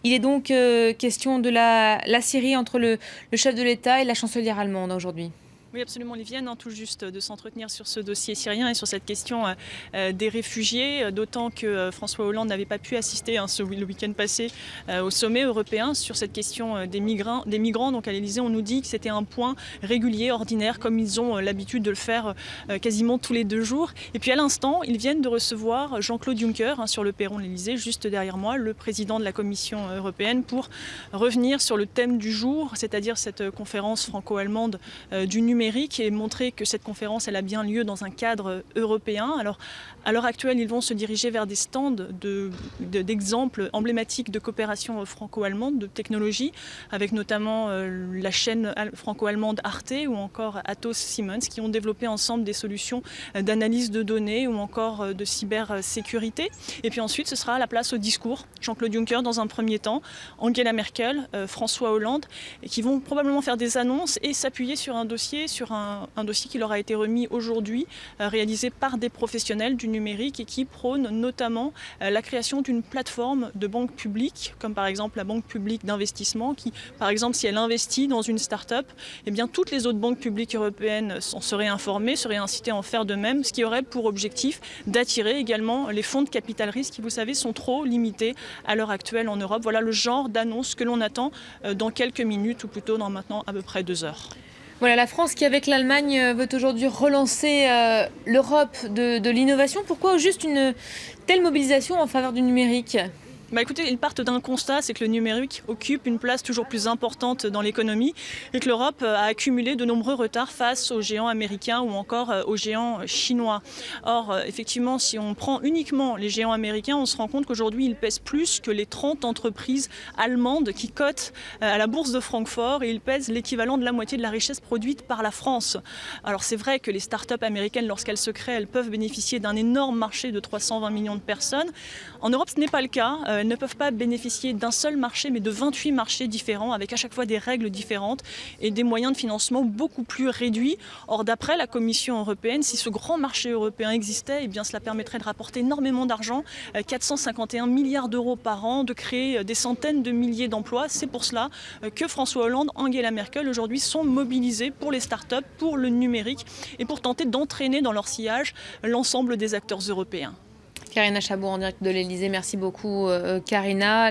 Il est donc question de la Syrie entre le chef de l'État et la chancelière allemande aujourd'hui. Oui, absolument. Ils viennent tout juste de s'entretenir sur ce dossier syrien et sur cette question des réfugiés, d'autant que François Hollande n'avait pas pu assister le week-end passé au sommet européen sur cette question des migrants. Donc à l'Élysée, on nous dit que c'était un point régulier, ordinaire, comme ils ont l'habitude de le faire quasiment tous les 2 jours. Et puis à l'instant, ils viennent de recevoir Jean-Claude Juncker sur le perron de l'Élysée, juste derrière moi, le président de la Commission européenne, pour revenir sur le thème du jour, c'est-à-dire cette conférence franco-allemande du numérique, et montrer que cette conférence elle a bien lieu dans un cadre européen. Alors, à l'heure actuelle, ils vont se diriger vers des stands d'exemples emblématiques de coopération franco-allemande, de technologie, avec notamment la chaîne franco-allemande Arte ou encore Atos Siemens, qui ont développé ensemble des solutions d'analyse de données ou encore de cybersécurité. Et puis ensuite, ce sera la place au discours. Jean-Claude Juncker dans un premier temps, Angela Merkel, François Hollande, et qui vont probablement faire des annonces et s'appuyer sur un dossier qui leur a été remis aujourd'hui, réalisé par des professionnels du numérique et qui prône notamment la création d'une plateforme de banque publique, comme par exemple la Banque publique d'investissement, qui, par exemple, si elle investit dans une start-up, eh bien, toutes les autres banques publiques européennes en seraient informées, seraient incitées à en faire de même, ce qui aurait pour objectif d'attirer également les fonds de capital risque qui, vous savez, sont trop limités à l'heure actuelle en Europe. Voilà le genre d'annonce que l'on attend dans quelques minutes, ou plutôt dans maintenant à peu près 2 heures. Voilà, la France qui, avec l'Allemagne, veut aujourd'hui relancer l'Europe de l'innovation. Pourquoi juste une telle mobilisation en faveur du numérique ? Écoutez, ils partent d'un constat, c'est que le numérique occupe une place toujours plus importante dans l'économie et que l'Europe a accumulé de nombreux retards face aux géants américains ou encore aux géants chinois. Or, effectivement, si on prend uniquement les géants américains, on se rend compte qu'aujourd'hui, ils pèsent plus que les 30 entreprises allemandes qui cotent à la bourse de Francfort, et ils pèsent l'équivalent de la moitié de la richesse produite par la France. Alors c'est vrai que les startups américaines, lorsqu'elles se créent, elles peuvent bénéficier d'un énorme marché de 320 millions de personnes. En Europe, ce n'est pas le cas. Elles ne peuvent pas bénéficier d'un seul marché, mais de 28 marchés différents, avec à chaque fois des règles différentes et des moyens de financement beaucoup plus réduits. Or, d'après la Commission européenne, si ce grand marché européen existait, eh bien, cela permettrait de rapporter énormément d'argent, 451 milliards d'euros par an, de créer des centaines de milliers d'emplois. C'est pour cela que François Hollande, Angela Merkel aujourd'hui sont mobilisés pour les startups, pour le numérique et pour tenter d'entraîner dans leur sillage l'ensemble des acteurs européens. Karina Chabour en direct de l'Élysée. Merci beaucoup, Karina.